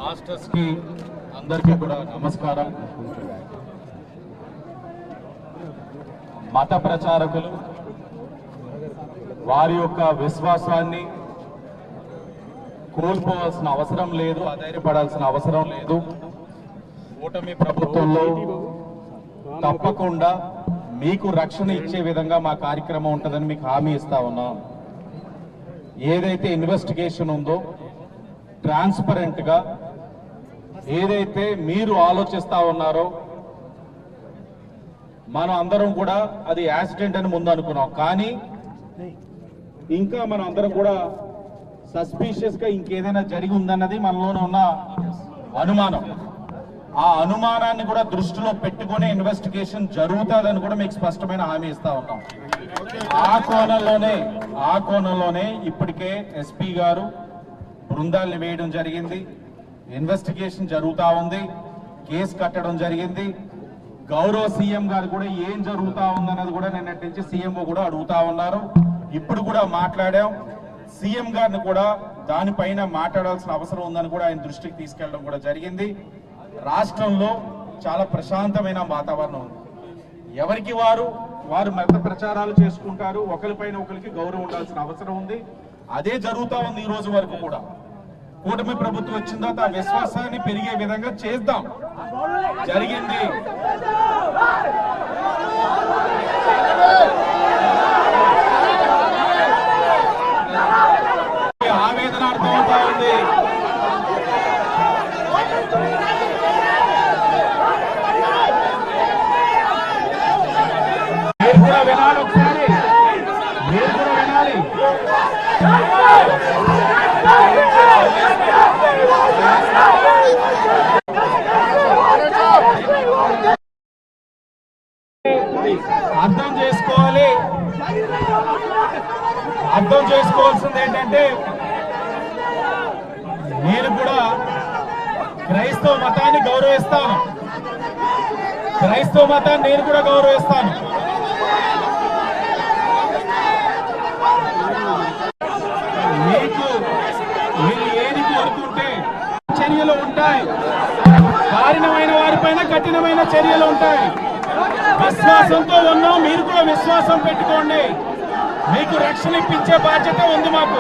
Masters కి అందరికీ కూడా నమస్కారం. మత ప్రచారకులు వారి యొక్క విశ్వాసాన్ని కోల్పోవాల్సిన అవసరం లేదు, అధైర్యపడాల్సిన అవసరం లేదు. కూటమి ప్రభుత్వంలో తప్పకుండా మీకు రక్షణ ఇచ్చే విధంగా మా కార్యక్రమం ఉంటుందని మీకు హామీ ఇస్తా ఉన్నాం. ఏదైతే ఇన్వెస్టిగేషన్ ఉందో ట్రాన్స్పరెంట్ గా ఏదైతే మీరు ఆలోచిస్తా ఉన్నారో, మనం అందరం కూడా అది యాక్సిడెంట్ అని ముందు అనుకున్నాం, కానీ ఇంకా మనం అందరం కూడా సస్పీషియస్ గా ఇంకేదైనా జరిగి ఉందన్నది మనలోనే ఉన్న అనుమానం. ఆ అనుమానాన్ని కూడా దృష్టిలో పెట్టుకునే ఇన్వెస్టిగేషన్ జరుగుతుందని కూడా మీకు స్పష్టమైన హామీ ఇస్తా ఉన్నాం. ఆ కోణంలోనే ఇప్పటికే ఎస్పీ గారు బృందాల్ని వేయడం జరిగింది. ఇన్వెస్టిగేషన్ జరుగుతా ఉంది, కేసు కట్టడం జరిగింది. గౌరవ సీఎం గారు కూడా ఏం జరుగుతా ఉందన్నది కూడా నిన్నటి నుంచి సీఎంఓ కూడా అడుగుతా ఉన్నారు. ఇప్పుడు కూడా మాట్లాడాం. సీఎం గారిని కూడా దానిపైన మాట్లాడాల్సిన అవసరం ఉందని కూడా ఆయన దృష్టికి తీసుకెళ్లడం కూడా జరిగింది. రాష్ట్రంలో చాలా ప్రశాంతమైన వాతావరణం ఉంది. ఎవరికి వారు మత ప్రచారాలు చేసుకుంటారు, ఒకరిపైన ఒకరికి గౌరవం ఉండాల్సిన అవసరం ఉంది. అదే జరుగుతా ఉంది ఈ రోజు వరకు కూడా. కూటమి ప్రభుత్వం వచ్చిన తర్వాత ఆ విశ్వాసాన్ని పెరిగే విధంగా చేద్దాం జరిగింది. ఆవేదన అర్థమవుతా ఉంది. మీరు కూడా వినాలి, ఒకసారి మీరు కూడా వినాలి. అర్థం చేసుకోవాల్సింది ఏంటంటే, నేను కూడా క్రైస్తవ మతాన్ని గౌరవిస్తాను, నేను కూడా గౌరవిస్తాను. మీరు ఏది కోరుకుంటే చర్యలు ఉంటాయి, కారణమైన వారిపైన కఠినమైన చర్యలు ఉంటాయి. విశ్వాసంతో ఉన్నాం, మీరు కూడా విశ్వాసం పెట్టుకోండి. మీకు రక్షణ ఇప్పించే బాధ్యత ఉంది మాకు.